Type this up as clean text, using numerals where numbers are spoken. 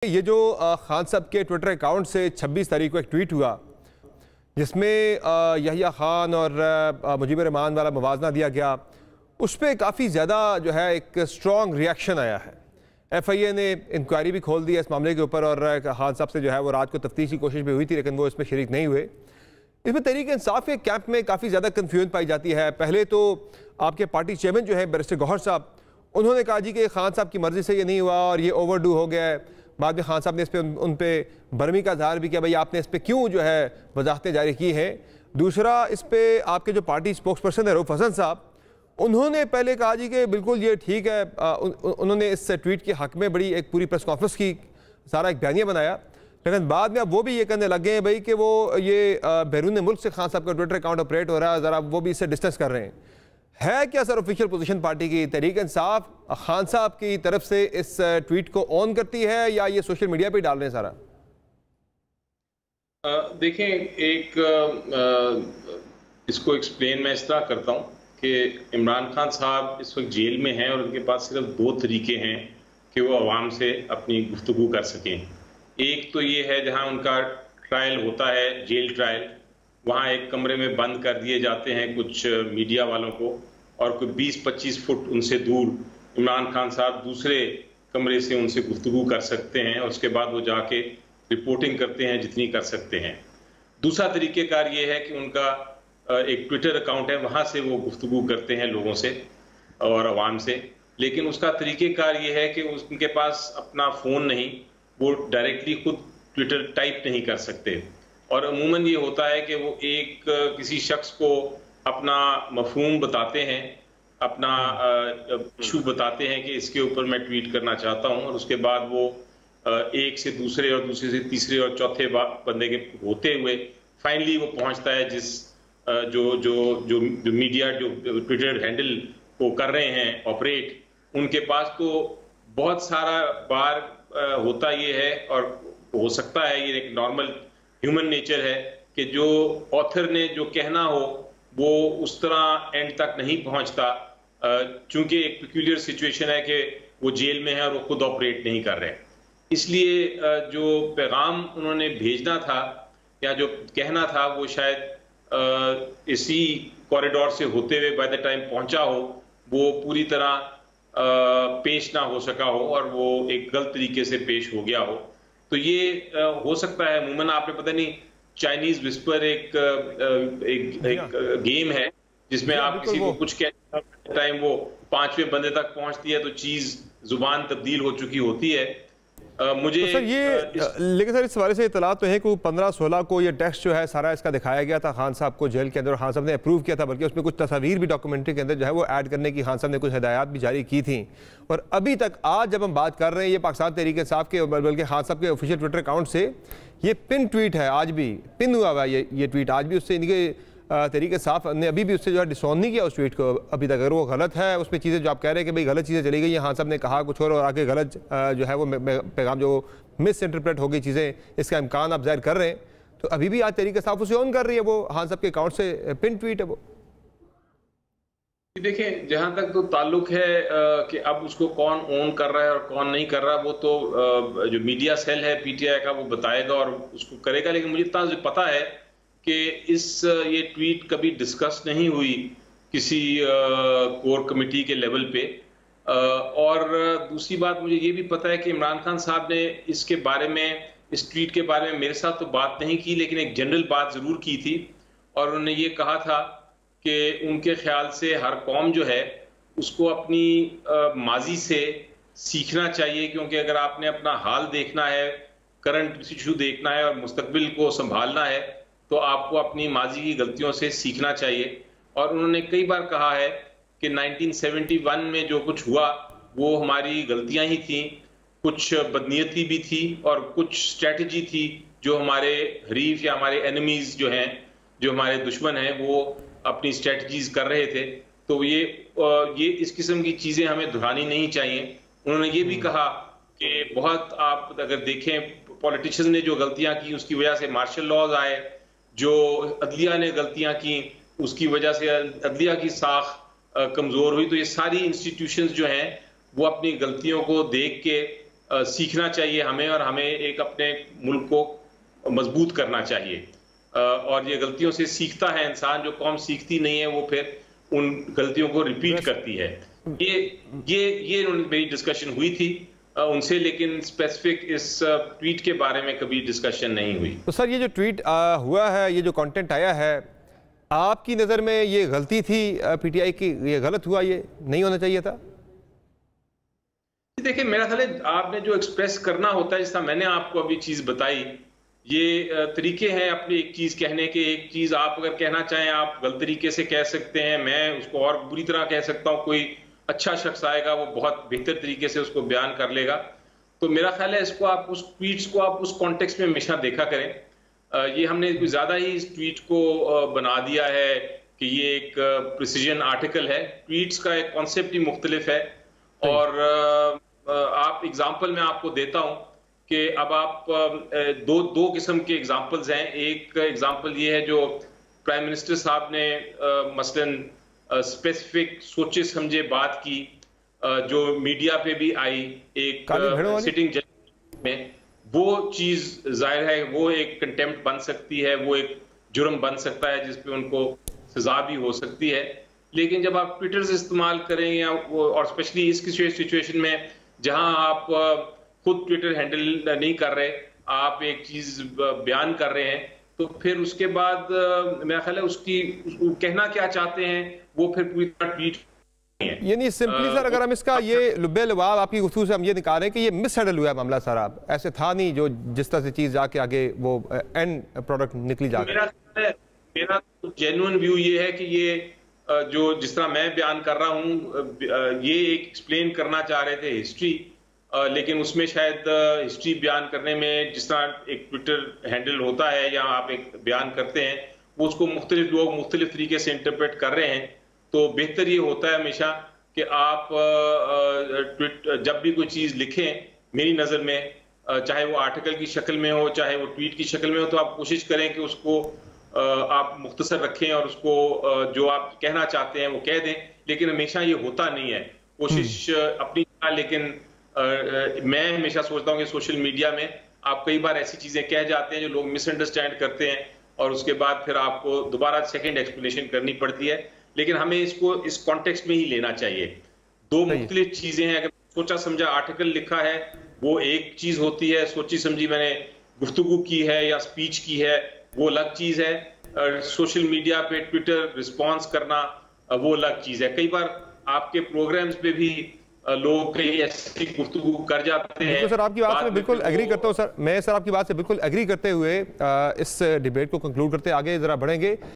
ये जो खान साहब के ट्विटर अकाउंट से 26 तारीख को एक ट्वीट हुआ जिसमें यहिया खान और मुजीबर रहमान वाला मुवाजना दिया गया, उस पर काफ़ी ज़्यादा जो है एक स्ट्रॉन्ग रिएक्शन आया है। FIA ने इंक्वायरी भी खोल दी है इस मामले के ऊपर और खान साहब से जो है वो रात को तफ्तीश की कोशिश भी हुई थी, लेकिन वो इसमें शरीक नहीं हुए। इसमें तहरीक इंसाफ के कैंप में काफ़ी ज़्यादा कन्फ्यूजन पाई जाती है। पहले तो आपके पार्टी चेयरमैन जो है बैरिस्टर गौहर साहब, उन्होंने कहा जी कि खान साहब की मर्ज़ी से ये नहीं हुआ और ये ओवरडू हो गया है। बाद में खान साहब ने इस पर उन पर बरमी का इजहार भी किया, भाई आपने इस पर क्यों जो है वजाहतें जारी की हैं। दूसरा, इस पर आपके जो पार्टी स्पोक्स पर्सन है रऊफ हसन साहब, उन्होंने पहले कहा जी कि बिल्कुल ये ठीक है। उन्होंने इस ट्वीट के हक़ में बड़ी एक पूरी प्रेस कॉन्फ्रेंस की, सारा एक बयानिया बनाया, लेकिन बाद में अब वो भी ये कहने लगे हैं भाई कि वो ये बैरून मुल्क से खान साहब का ट्विटर अकाउंट ऑपरेट हो रहा है, ज़रा वो भी इससे डिस्टेंस कर रहे हैं। है क्या सर ऑफिशियल पोजीशन पार्टी की तहरीक इंसाफ खान साहब की तरफ से इस ट्वीट को ऑन करती है या ये सोशल मीडिया पे डाल रहे हैं सारा? देखें, इसको एक्सप्लेन मैं इस तरह करता हूँ कि इमरान खान साहब इस वक्त जेल में हैं और उनके पास सिर्फ दो तरीके हैं कि वो आवाम से अपनी गुफ्तगू कर सकें। एक तो ये है जहाँ उनका ट्रायल होता है, जेल ट्रायल, वहाँ एक कमरे में बंद कर दिए जाते हैं कुछ मीडिया वालों को और कोई 20-25 फुट उनसे दूर इमरान खान साहब दूसरे कमरे से उनसे गुफ्तगू कर सकते हैं और उसके बाद वो जाके रिपोर्टिंग करते हैं जितनी कर सकते हैं। दूसरा तरीक़ेकार ये है कि उनका एक ट्विटर अकाउंट है, वहाँ से वो गुफ्तगू करते हैं लोगों से और आवाम से, लेकिन उसका तरीक़ेकार ये है कि उनके पास अपना फ़ोन नहीं, वो डायरेक्टली खुद ट्विटर टाइप नहीं कर सकते। और अमूमन ये होता है कि वो एक किसी शख्स को अपना मफहूम बताते हैं, अपना इशू बताते हैं कि इसके ऊपर मैं ट्वीट करना चाहता हूं, और उसके बाद वो एक से दूसरे और दूसरे से तीसरे और चौथे बंदे के होते हुए फाइनली वो पहुंचता है जिस जो जो जो जो मीडिया जो ट्विटर हैंडल को कर रहे हैं ऑपरेट, उनके पास। तो बहुत सारा बार होता ये है, और हो सकता है ये एक नॉर्मल ह्यूमन नेचर है कि जो ऑथर ने जो कहना हो वो उस तरह एंड तक नहीं पहुंचता, चूंकि एक पेक्यूलियर सिचुएशन है कि वो जेल में है और वो खुद ऑपरेट नहीं कर रहे। इसलिए जो पैगाम उन्होंने भेजना था या जो कहना था वो शायद इसी कॉरिडोर से होते हुए बाय द टाइम पहुंचा हो, वो पूरी तरह पेश ना हो सका हो और वो एक गलत तरीके से पेश हो गया हो। तो ये हो सकता है। अमूमन आपने पता नहीं, चाइनीज विस्पर एक गेम है जिसमें आप किसी को कुछ कहते टाइम वो पांचवें बंदे तक पहुंचती है तो चीज जुबान तब्दील हो चुकी होती है। मुझे तो सर लेकिन सर इस हवाले से इतला तो है कि 15-16 को ये टेक्स्ट जो है सारा इसका दिखाया गया था खान साहब को जेल के अंदर, खान साहब ने अप्रूव किया था, बल्कि उसमें कुछ तस्वीर भी डॉक्यूमेंट्री के अंदर जो है वो ऐड करने की खान साहब ने कुछ हिदायत भी जारी की थी। और अभी तक आज जब हम बात कर रहे हैं ये पाकिस्तान तहरीक इंसाफ के बल्कि खान साहब के ऑफिशियल ट्विटर अकाउंट से ये पिन ट्वीट है, आज भी पिन हुआ हुआ है ये ट्वीट, आज भी उससे इनके तहरीक इंसाफ ने अभी भी उससे जो है डिसऑन नहीं किया उस ट्वीट को अभी तक। अगर वो गलत है, उसमें चीज़ें जो आप कह रहे हैं कि भाई गलत चीज़ें चली गई हैं, खान साहब ने कहा कुछ और आगे गलत जो है वो पैगाम जो मिस इंटरप्रेट हो गई चीज़ें, इसका इम्कान आप ज़ाहिर कर रहे हैं, तो अभी भी आज तहरीक इंसाफ उसे ऑन कर रही है, वो खान साहब के अकाउंट से पिन ट्वीट है वो। देखें, जहां तक तो ताल्लुक है कि अब उसको कौन ऑन कर रहा है और कौन नहीं कर रहा, वो तो जो मीडिया सेल है PTI का वो बताएगा और उसको करेगा। लेकिन मुझे इतना पता है कि ये ट्वीट कभी डिस्कस नहीं हुई किसी कोर कमेटी के लेवल पे। और दूसरी बात मुझे ये भी पता है कि इमरान खान साहब ने इसके बारे में, इस ट्वीट के बारे में मेरे साथ तो बात नहीं की, लेकिन एक जनरल बात ज़रूर की थी और उन्होंने ये कहा था कि उनके ख्याल से हर कौम जो है उसको अपनी माजी से सीखना चाहिए, क्योंकि अगर आपने अपना हाल देखना है, करंट इशू देखना है और मुस्तकबिल को संभालना है तो आपको अपनी माजी की गलतियों से सीखना चाहिए। और उन्होंने कई बार कहा है कि 1971 में जो कुछ हुआ वो हमारी गलतियां ही थी, कुछ बदनीयती भी थी और कुछ स्ट्रेटजी थी जो हमारे हरीफ या हमारे एनिमीज जो हैं, जो हमारे दुश्मन हैं, वो अपनी स्ट्रेटजीज कर रहे थे। तो ये इस किस्म की चीजें हमें दोहरानी नहीं चाहिए। उन्होंने ये भी कहा कि बहुत आप अगर देखें पॉलिटिशियंस ने जो गलतियां की उसकी वजह से मार्शल लॉज आए, जो अदलिया ने गलतियां की उसकी वजह से अदलिया की साख कमजोर हुई। तो ये सारी इंस्टीट्यूशंस जो हैं वो अपनी गलतियों को देख के सीखना चाहिए हमें, और हमें एक अपने मुल्क को मजबूत करना चाहिए। और ये गलतियों से सीखता है इंसान, जो कौम सीखती नहीं है वो फिर उन गलतियों को रिपीट करती है। ये मेरी डिस्कशन हुई थी उनसे, लेकिन स्पेसिफिक इस ट्वीट के बारे में कभी डिस्कशन नहीं हुई। तो सर, ये जो ट्वीट हुआ है, ये जो कंटेंट आया है, आपकी नज़र में ये गलती थी पीटीआई की? ये गलत हुआ, ये नहीं होना चाहिए था? देखिए, मेरा ख्याल है आपने जो एक्सप्रेस करना होता है, जिस मैंने आपको अभी चीज बताई, ये तरीके हैं अपनी एक चीज कहने के। एक चीज आप अगर कहना चाहें, आप गलत तरीके से कह सकते हैं, मैं उसको और बुरी तरह कह सकता हूं, कोई अच्छा शख्स आएगा वो बहुत बेहतर तरीके से उसको बयान कर लेगा। तो मेरा ख्याल है इसको आप उस ट्वीट्स को आप उस कॉन्टेक्स्ट में हमेशा देखा करें। ये हमने कुछ ज्यादा ही इस ट्वीट को बना दिया है कि ये एक प्रिसीजन आर्टिकल है। ट्वीट्स का एक कॉन्सेप्ट ही मुख्तलिफ है। और आप एग्जाम्पल मैं आपको देता हूं कि अब आप दो किस्म के एग्जाम्पल्स हैं। एक एग्जाम्पल ये है जो प्राइम मिनिस्टर साहब ने मसलन स्पेसिफिक सोचे समझे बात की, जो मीडिया पे भी आई एक सिटिंग जज में, वो चीज जाहिर है वो एक कंटेम्प्ट बन सकती है, वो एक जुर्म बन सकता है जिसपे उनको सजा भी हो सकती है। लेकिन जब आप ट्विटर से इस्तेमाल करें या वो, और स्पेशली इस सिचुएशन में जहां आप खुद ट्विटर हैंडल नहीं कर रहे, आप एक चीज बयान कर रहे हैं, तो फिर उसके बाद मेरा ख्याल है उसकी कहना क्या चाहते हैं वो फिर पूरी तरह ट्वीट यानी सिंपली सर, अगर हम इसका ये लुब्बे लुबाब आपकी गुफ्तगू से हम ये निकाल रहे हैं कि ये मिस हैंडल हुआ है मामला सर, आप ऐसे था नहीं जो जिस तरह से चीज जाके आगे वो एंड प्रोडक्ट निकली जाके। मेरा जेन्युइन व्यू ये है कि ये जो जिस तरह मैं बयान कर रहा हूं, ये एक एक्सप्लेन करना चाह रहे थे हिस्ट्री, लेकिन उसमें शायद हिस्ट्री बयान करने में जिस तरह एक ट्विटर हैंडल होता है या आप एक बयान करते हैं, वो उसको मुख्तलिफ लोग मुख्तलिफ तरीके से इंटरप्रेट कर रहे हैं। तो बेहतर ये होता है हमेशा कि आप जब भी कोई चीज़ लिखें, मेरी नज़र में चाहे वो आर्टिकल की शक्ल में हो, चाहे वो ट्वीट की शक्ल में हो, तो आप कोशिश करें कि उसको आप मुख्तसर रखें और उसको जो आप कहना चाहते हैं वो कह दें। लेकिन हमेशा ये होता नहीं है, कोशिश अपनी, लेकिन मैं हमेशा सोचता हूँ कि सोशल मीडिया में आप कई बार ऐसी चीज़ें कह जाते हैं जो लोग मिसअंडरस्टैंड करते हैं, और उसके बाद फिर आपको दोबारा सेकेंड एक्सप्लेनेशन करनी पड़ती है। लेकिन हमें इसको इस कॉन्टेक्स्ट में ही लेना चाहिए। दो मुख्तलिफ चीजें हैं। अगर सोचा समझा आर्टिकल लिखा है वो एक चीज होती है, सोची समझी मैंने गुफ्तगू की है या स्पीच की है वो अलग चीज है। सोशल मीडिया पे ट्विटर रिस्पॉन्स करना वो अलग चीज है। कई बार आपके प्रोग्राम्स पे भी लोग कई ऐसी गुफ्तगू कर जाते हैं। सर, आपकी बात से बिल्कुल एग्री करता हूँ सर, मैं सर आपकी बात से बिल्कुल एग्री करते हुए इस डिबेट को कंक्लूड करते आगे जरा बढ़ेंगे।